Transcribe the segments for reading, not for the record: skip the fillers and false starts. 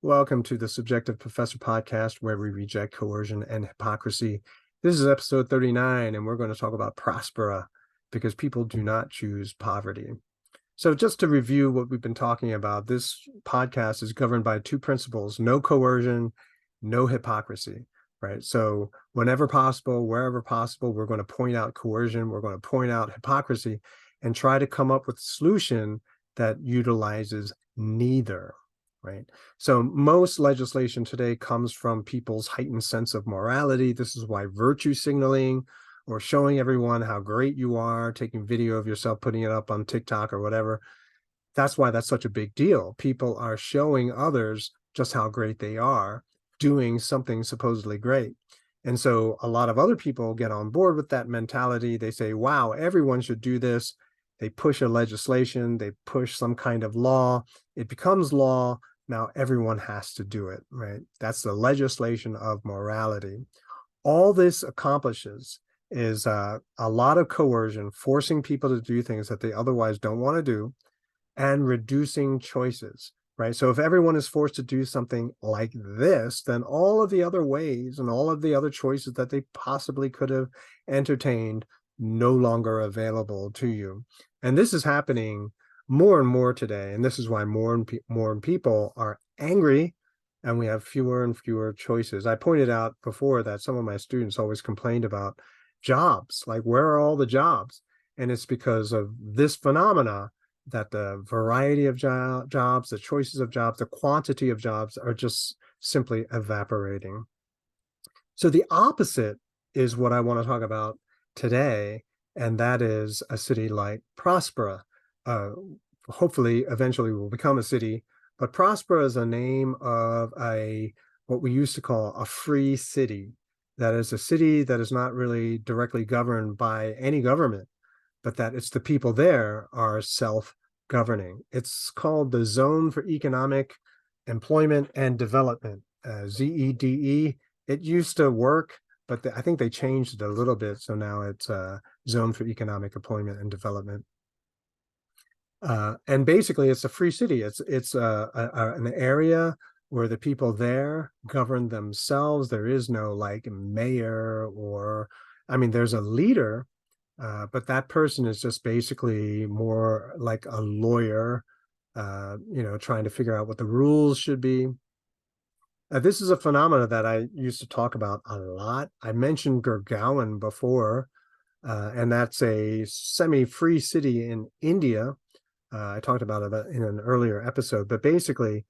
Welcome to the Subjective Professor podcast, where we reject coercion and hypocrisy. This is episode 39, and we're going to talk about Prospera, because people do not choose poverty. So just to review what we've been talking about, this podcast is governed by two principles: no coercion, no hypocrisy, right? So whenever possible, wherever possible, we're going to point out coercion, we're going to point out hypocrisy, and try to come up with a solution that utilizes neither. Right. So most legislation today comes from people's heightened sense of morality. This is why virtue signaling or showing everyone how great you are, taking video of yourself, putting it up on TikTok or whatever, that's why that's such a big deal. People are showing others just how great they are doing something supposedly great. And so a lot of other people get on board with that mentality. They say, wow, everyone should do this. They push a legislation, they push some kind of law, it becomes law. Now everyone has to do it, right? That's the legislation of morality. All this accomplishes is a lot of coercion, forcing people to do things that they otherwise don't want to do, and reducing choices, right? So if everyone is forced to do something like this, then all of the other ways and all of the other choices that they possibly could have entertained no longer available to you. And this is happening more and more today, and this is why more and people are angry, and we have fewer and fewer choices. I pointed out before that some of my students always complained about jobs, like where are all the jobs? And it's because of this phenomena, that the variety of jobs, the choices of jobs, the quantity of jobs are just simply evaporating. So the opposite is what I want to talk about today, and that is a city like Prospera. Hopefully, eventually will become a city, but Prospera is a name of what we used to call a free city. That is a city that is not really directly governed by any government, but that it's the people there are self-governing. It's called the Zone for Economic Employment and Development, ZEDE. It used to work, but I think they changed it a little bit, so now it's Zone for Economic Employment and Development. And basically, it's a free city. It's an area where the people there govern themselves. There is no like mayor or, I mean, there's a leader, but that person is just basically more like a lawyer, trying to figure out what the rules should be. This is a phenomena that I used to talk about a lot. I mentioned Gurgaon before, and that's a semi-free city in India. I talked about it in an earlier episode, but basically,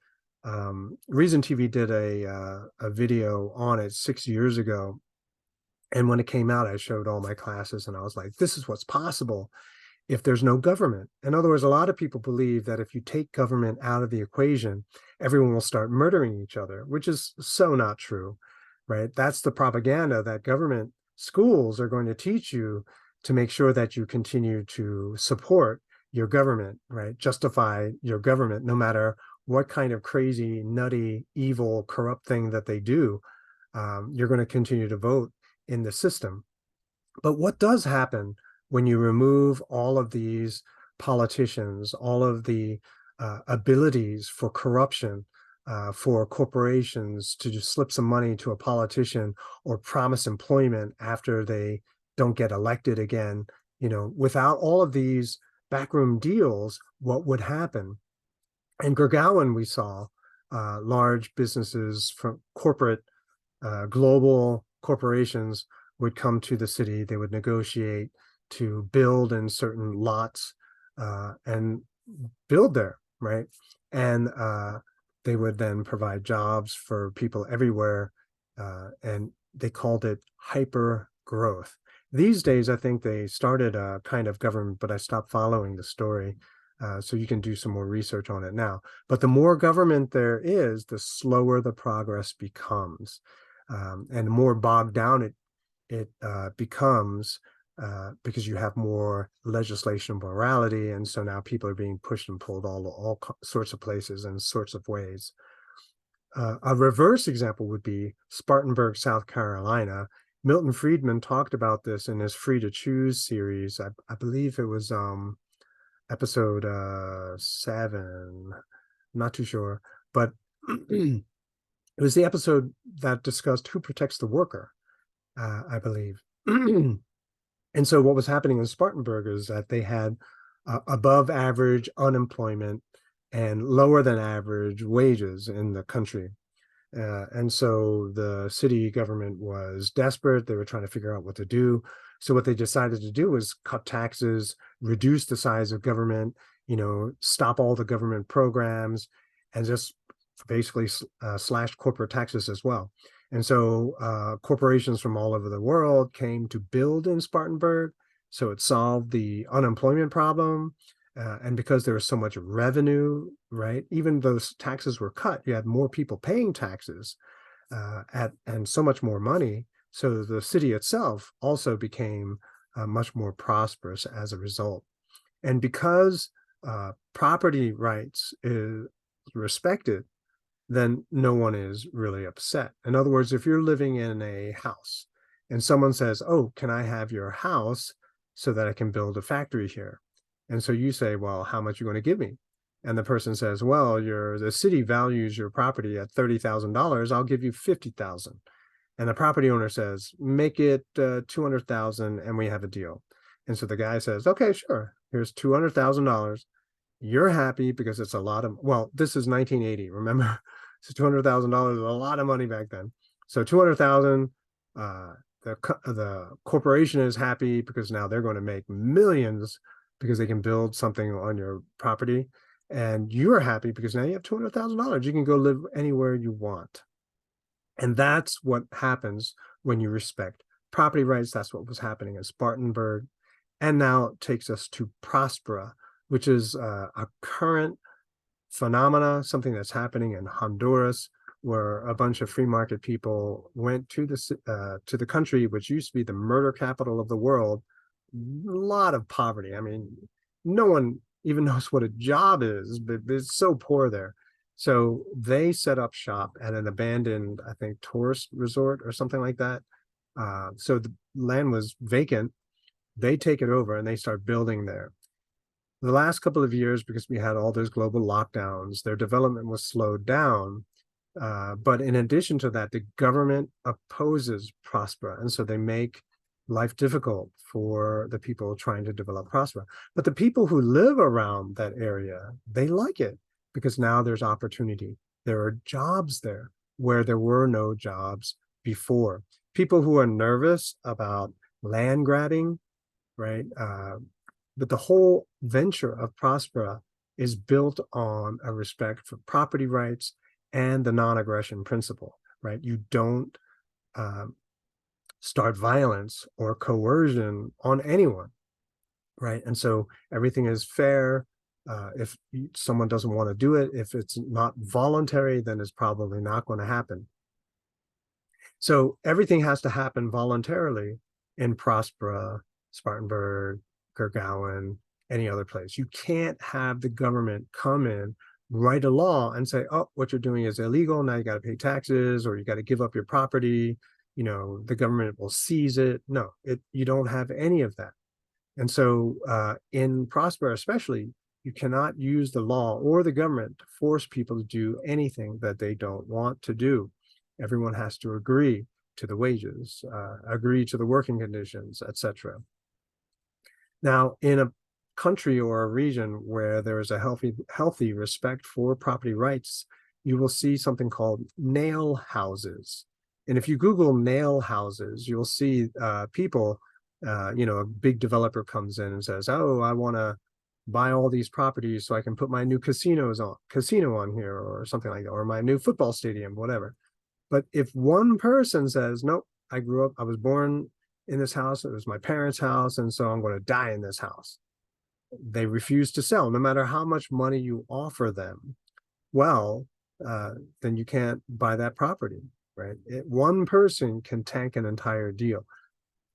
Reason TV did a video on it 6 years ago. And when it came out, I showed all my classes and I was like, this is what's possible if there's no government. In other words, a lot of people believe that if you take government out of the equation, everyone will start murdering each other, which is so not true, right? That's the propaganda that government schools are going to teach you to make sure that you continue to support your government, right? Justify your government, no matter what kind of crazy, nutty, evil, corrupt thing that they do. You're going to continue to vote in the system. But what does happen when you remove all of these politicians, all of the abilities for corruption, for corporations to just slip some money to a politician or promise employment after they don't get elected again? Without all of these backroom deals, what would happen? In Gurgaon, we saw large businesses from corporate, global corporations would come to the city. They would negotiate to build in certain lots and build there, right? And they would then provide jobs for people everywhere, and they called it hyper growth. These days, I think they started a kind of government, but I stopped following the story. So you can do some more research on it now. But the more government there is, the slower the progress becomes. And the more bogged down it becomes, because you have more legislation and morality. And so now people are being pushed and pulled all sorts of places and sorts of ways. A reverse example would be Spartanburg, South Carolina. Milton Friedman talked about this in his Free to Choose series. I believe it was episode 7. I'm not too sure, but It was the episode that discussed who protects the worker, I believe. And so what was happening in Spartanburg is that they had above average unemployment and lower than average wages in the country. And so the city government was desperate. They were trying to figure out what to do. So what they decided to do was cut taxes, reduce the size of government, stop all the government programs, and just basically slashed corporate taxes as well. And so corporations from all over the world came to build in Spartanburg. So it solved the unemployment problem. And because there was so much revenue, right, even those taxes were cut, you had more people paying taxes and so much more money. So the city itself also became much more prosperous as a result. And because property rights is respected, then no one is really upset. In other words, if you're living in a house and someone says, "Oh, can I have your house so that I can build a factory here?" And so you say, "Well, how much are you going to give me?" And the person says, "Well, the city values your property at $30,000. I'll give you 50,000." And the property owner says, "Make it 200,000 and we have a deal." And so the guy says, "Okay, sure. Here's $200,000. You're happy because it's a lot of, well, this is 1980, remember? So $200,000 is a lot of money back then. So 200,000, the corporation is happy because now they're going to make millions because they can build something on your property. And you're happy because now you have $200,000. You can go live anywhere you want. And that's what happens when you respect property rights. That's what was happening in Spartanburg. And now it takes us to Prospera, which is a current phenomena, something that's happening in Honduras, where a bunch of free market people went to the country, which used to be the murder capital of the world. A lot of poverty. I mean, no one even knows what a job is, but it's so poor there. So they set up shop at an abandoned, I think, tourist resort or something like that. So the land was vacant. They take it over and they start building there. The last couple of years, because we had all those global lockdowns, their development was slowed down. But in addition to that, the government opposes Prospera. And so they make life difficult for the people trying to develop Prospera. But the people who live around that area, they like it because now there's opportunity. There are jobs there where there were no jobs before. People who are nervous about land grabbing, right? But the whole venture of Prospera is built on a respect for property rights and the non-aggression principle, right? You don't start violence or coercion on anyone, right? And so everything is fair. If someone doesn't want to do it, if it's not voluntary, then it's probably not going to happen. So everything has to happen voluntarily in Prospera, Spartanburg, Gurgaon, any other place. You can't have the government come in, write a law and say, "Oh, what you're doing is illegal. Now you got to pay taxes or you got to give up your property. The government will seize it." No, you don't have any of that. And so in Prospera especially, you cannot use the law or the government to force people to do anything that they don't want to do. Everyone has to agree to the wages, agree to the working conditions, etc. Now, in a country or a region where there is a healthy respect for property rights, you will see something called nail houses. And if you Google nail houses, you'll see people, a big developer comes in and says, "Oh, I want to buy all these properties so I can put my new casino on here," or something like that, or my new football stadium, whatever. But if one person says, "Nope, I was born in this house, it was my parents' house, and so I'm going to die in this house," they refuse to sell, no matter how much money you offer them. Well, then you can't buy that property, right? One person can tank an entire deal.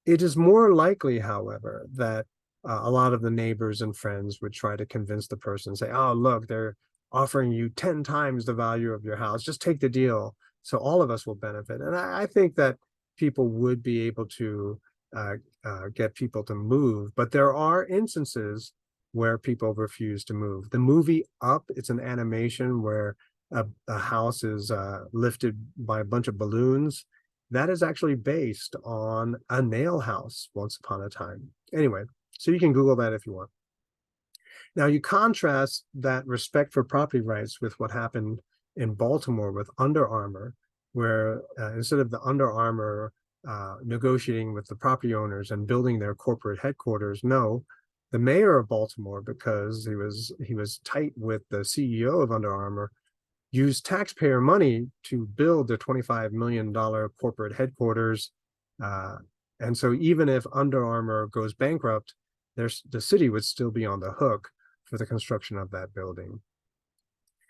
It is more likely, however, that a lot of the neighbors and friends would try to convince the person, say, "Oh, look, they're offering you 10 times the value of your house. Just take the deal so all of us will benefit." And I think that people would be able to get people to move. But there are instances where people refuse to move. The movie Up, it's an animation where a house is lifted by a bunch of balloons, that is actually based on a nail house once upon a time. Anyway, so you can Google that if you want. Now you contrast that respect for property rights with what happened in Baltimore with Under Armour, where instead of the Under Armour negotiating with the property owners and building their corporate headquarters, no, the mayor of Baltimore, because he was tight with the CEO of Under Armour, used taxpayer money to build the $25 million corporate headquarters. And so even if Under Armour goes bankrupt, the city would still be on the hook for the construction of that building.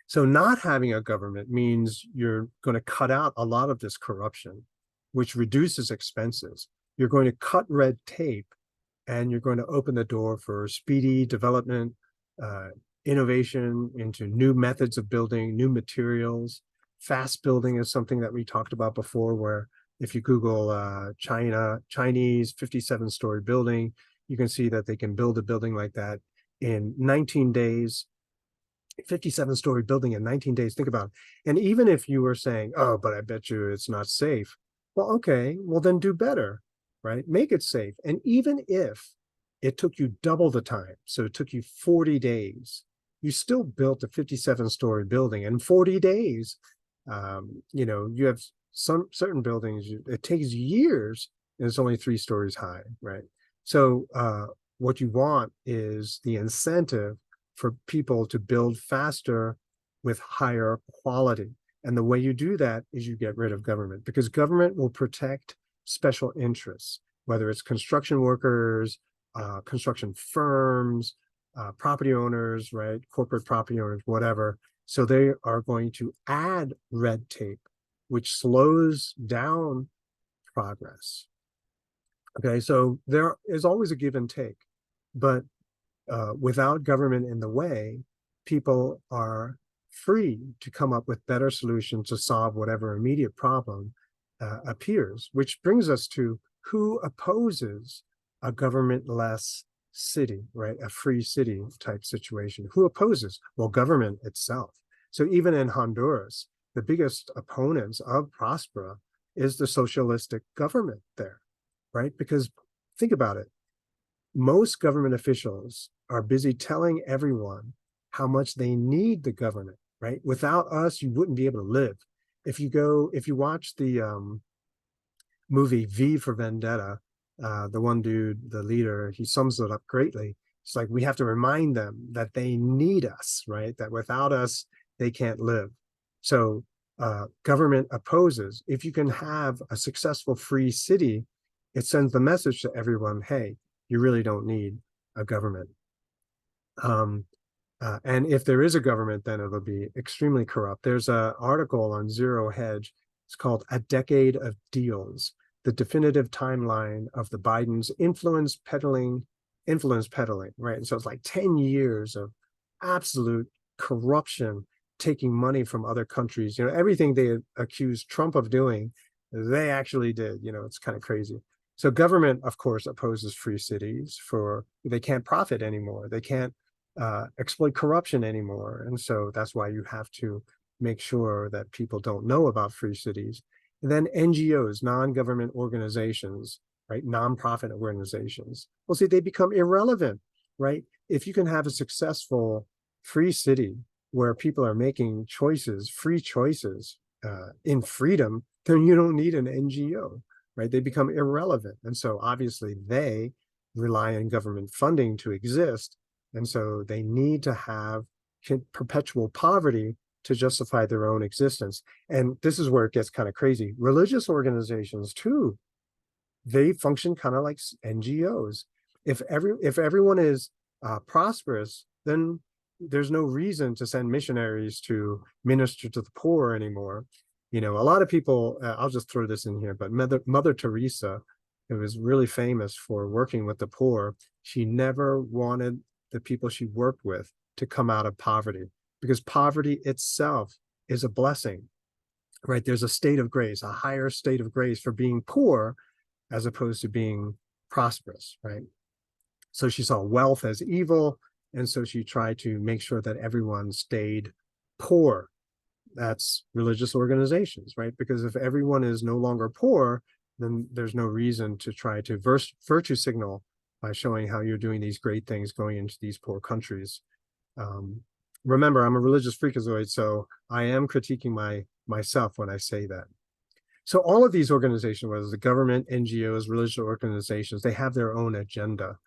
So not having a government means you're going to cut out a lot of this corruption, which reduces expenses. You're going to cut red tape, and you're going to open the door for speedy development, innovation into new methods of building, new materials. Fast building is something that we talked about before, where if you Google Chinese 57-story building, you can see that they can build a building like that in 19 days. 57-story building in 19 days. Think about it. And even if you were saying, oh, but I bet you it's not safe. Well, okay, well then do better, right? Make it safe. And even if it took you double the time, so it took you 40 days, you still built a 57-story building in 40 days. You have some certain buildings, it takes years and it's only 3 stories high, right? So what you want is the incentive for people to build faster with higher quality. And the way you do that is you get rid of government, because government will protect special interests, whether it's construction workers, construction firms, property owners, right? Corporate property owners, whatever. So they are going to add red tape, which slows down progress. Okay, so there is always a give and take, but without government in the way, people are free to come up with better solutions to solve whatever immediate problem appears, which brings us to who opposes a government-less city, right? A free city type situation. Who opposes? Well, government itself. So even in Honduras, the biggest opponents of Prospera is the socialistic government there, right? Because think about it. Most government officials are busy telling everyone how much they need the government, right? Without us, you wouldn't be able to live. If you watch the movie V for Vendetta, the one dude, the leader, he sums it up greatly. It's like, we have to remind them that they need us, right? That without us, they can't live. So government opposes. If you can have a successful free city, it sends the message to everyone, hey, you really don't need a government. And if there is a government, then it'll be extremely corrupt. There's an article on Zero Hedge. It's called A Decade of Deals, the definitive timeline of the Biden's influence peddling, right? And so it's like 10 years of absolute corruption, taking money from other countries. You know, everything they accused Trump of doing, they actually did. You know, it's kind of crazy. So government, of course, opposes free cities they can't profit anymore. They can't exploit corruption anymore. And so that's why you have to make sure that people don't know about free cities. And then NGOs, non-government organizations, right? Nonprofit organizations. Well, see, they become irrelevant, right? If you can have a successful free city where people are making choices, free choices in freedom, then you don't need an NGO, right? They become irrelevant. And so obviously they rely on government funding to exist. And so they need to have perpetual poverty to justify their own existence. And this is where it gets kind of crazy. Religious organizations too, they function kind of like NGOs. If everyone is prosperous, then there's no reason to send missionaries to minister to the poor anymore. You know, a lot of people, I'll just throw this in here, but Mother Teresa, who was really famous for working with the poor, she never wanted the people she worked with to come out of poverty, because poverty itself is a blessing, right? There's a state of grace, a higher state of grace for being poor as opposed to being prosperous, right? So she saw wealth as evil, and so she tried to make sure that everyone stayed poor. That's religious organizations, right? Because if everyone is no longer poor, then there's no reason to try to virtue signal by showing how you're doing these great things going into these poor countries. Um, Remember, I'm a religious freakazoid, so I am critiquing myself when I say that. So all of these organizations, whether it's the government, NGOs, religious organizations, they have their own agenda.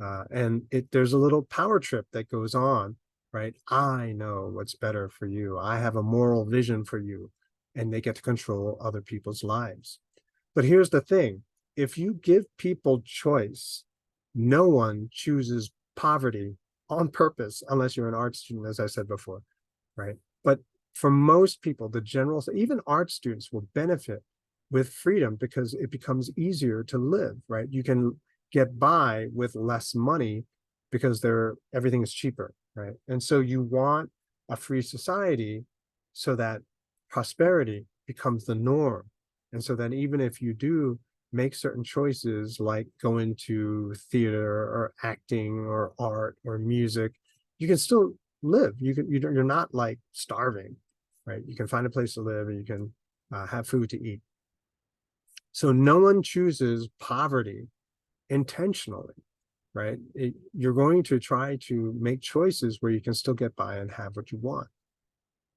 And there's a little power trip that goes on, right? I know what's better for you. I have a moral vision for you, and they get to control other people's lives. But here's the thing. If you give people choice, no one chooses poverty on purpose, unless you're an art student, as I said before, right? But for most people, the general, even art students will benefit with freedom because it becomes easier to live, right? You can get by with less money because everything is cheaper, right? And so you want a free society so that prosperity becomes the norm. And so that even if you do make certain choices like go into theater or acting or art or music, you can still live. You're not like starving, right? You can find a place to live and you can have food to eat. So no one chooses poverty intentionally, right? You're going to try to make choices where you can still get by and have what you want.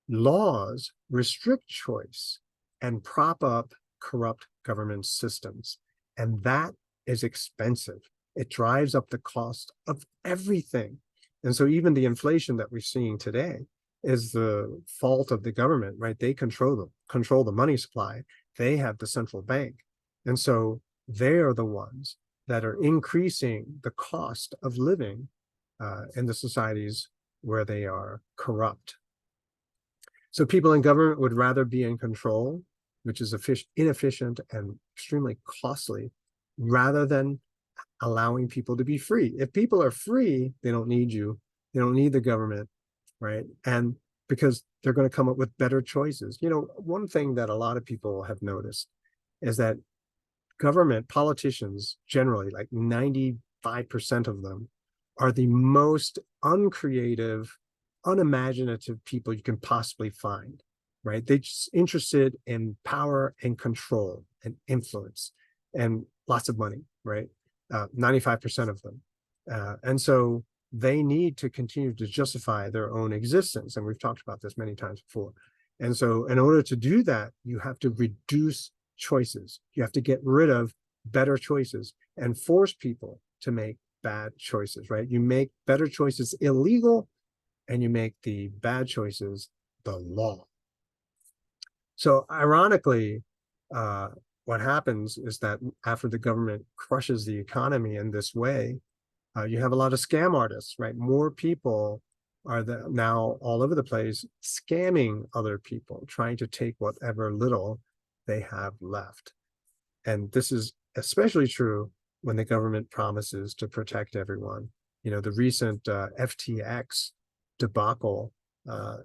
Laws restrict choice and prop up corrupt government systems. And that is expensive. It drives up the cost of everything. And so even the inflation that we're seeing today is the fault of the government, right? They control the money supply. They have the central bank. And so they are the ones that are increasing the cost of living in the societies where they are corrupt. So people in government would rather be in control, which is inefficient and extremely costly, rather than allowing people to be free. If people are free, they don't need you. They don't need the government, right? And because they're going to come up with better choices. You know, one thing that a lot of people have noticed is that government politicians, generally like 95% of them, are the most uncreative, unimaginative people you can possibly find, right? They're just interested in power and control and influence and lots of money, right? 95% of them. And so they need to continue to justify their own existence. And we've talked about this many times before. And so in order to do that, you have to reduce choices. You have to get rid of better choices and force people to make bad choices, right? You make better choices illegal and you make the bad choices the law. So ironically, what happens is that after the government crushes the economy in this way, you have a lot of scam artists, right? More people are now all over the place scamming other people, trying to take whatever little they have left. And this is especially true when the government promises to protect everyone. You know, the recent FTX debacle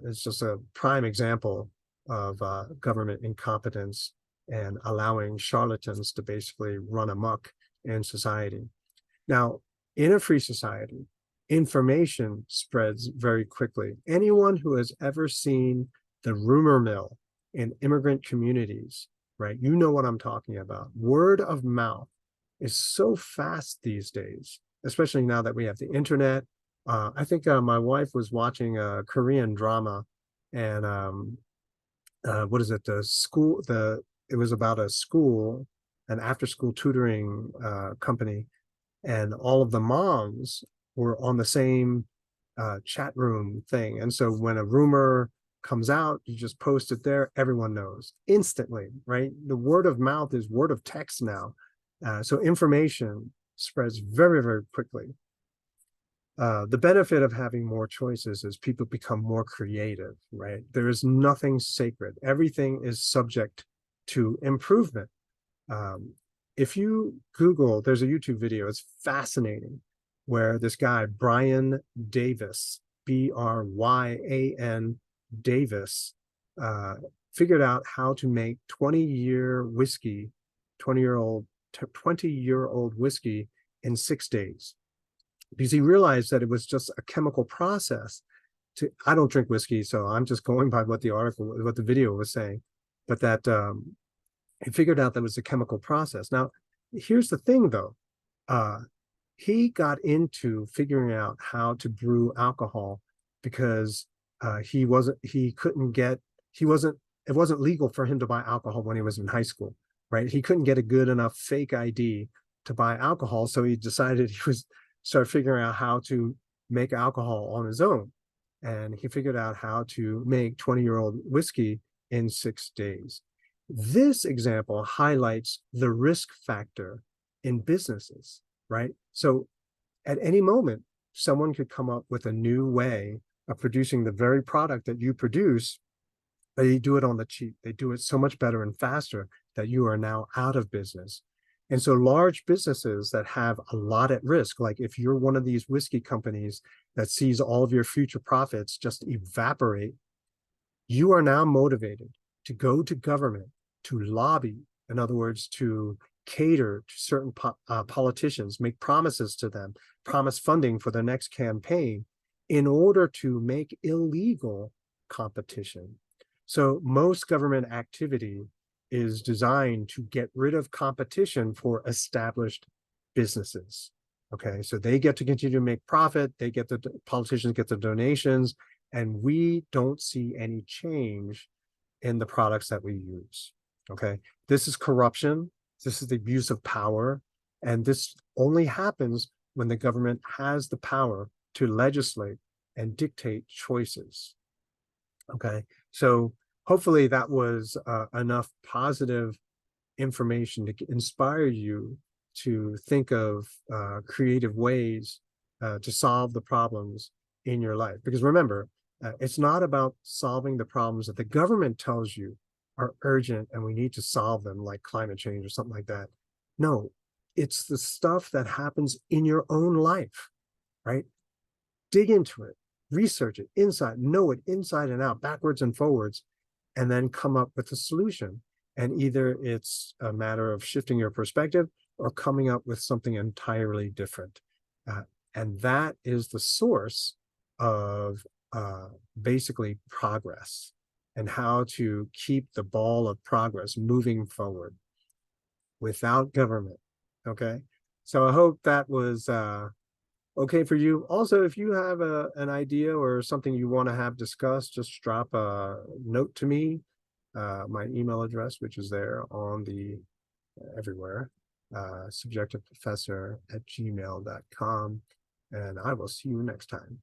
is just a prime example of government incompetence and allowing charlatans to basically run amok in society. Now, in a free society, information spreads very quickly. Anyone who has ever seen the rumor mill in immigrant communities, right? You know what I'm talking about. Word of mouth is so fast these days, especially now that we have the internet. I think my wife was watching a Korean drama, and what is it? It was about a school, an after-school tutoring company, and all of the moms were on the same chat room thing. And so when a rumor comes out, you just post it there, everyone knows instantly, right? The word of mouth is word of text now. So information spreads very, very quickly. The benefit of having more choices is people become more creative, right? There is nothing sacred. Everything is subject to improvement. If you Google, there's a YouTube video, it's fascinating, where this guy, Brian Davis, Bryan Davis, figured out how to make 20-year whiskey, 20-year-old whiskey in 6 days. Because he realized that it was just a chemical process I don't drink whiskey, so I'm just going by what what the video was saying, but that he figured out that was a chemical process. Now, here's the thing though. Uh, he got into figuring out how to brew alcohol because he couldn't get, he wasn't, it wasn't legal for him to buy alcohol when he was in high school, right? He couldn't get a good enough fake ID to buy alcohol. So he decided he was start figuring out how to make alcohol on his own. And he figured out how to make 20-year-old whiskey in 6 days. This example highlights the risk factor in businesses, right? So at any moment, someone could come up with a new way of producing the very product that you produce, but they do it on the cheap. They do it so much better and faster that you are now out of business. And so large businesses that have a lot at risk, like if you're one of these whiskey companies that sees all of your future profits just evaporate, you are now motivated to go to government, to lobby, in other words, to cater to certain politicians, make promises to them, promise funding for the next campaign in order to make illegal competition. So most government activity is designed to get rid of competition for established businesses. Okay, so they get to continue to make profit, they get the politicians get the donations, and we don't see any change in the products that we use. Okay, this is corruption, this is the abuse of power, and this only happens when the government has the power to legislate and dictate choices. Okay, so hopefully that was enough positive information to inspire you to think of creative ways to solve the problems in your life. Because remember, it's not about solving the problems that the government tells you are urgent and we need to solve them, like climate change or something like that. No, it's the stuff that happens in your own life, right? Dig into it, research it inside, know it inside and out, backwards and forwards, and then come up with a solution. And either it's a matter of shifting your perspective or coming up with something entirely different. And that is the source of basically progress and how to keep the ball of progress moving forward without government. Okay. So I hope that was okay for you. Also, if you have an idea or something you want to have discussed, just drop a note to me. My email address, which is there on the everywhere, subjectiveprofessor@gmail.com. And I will see you next time.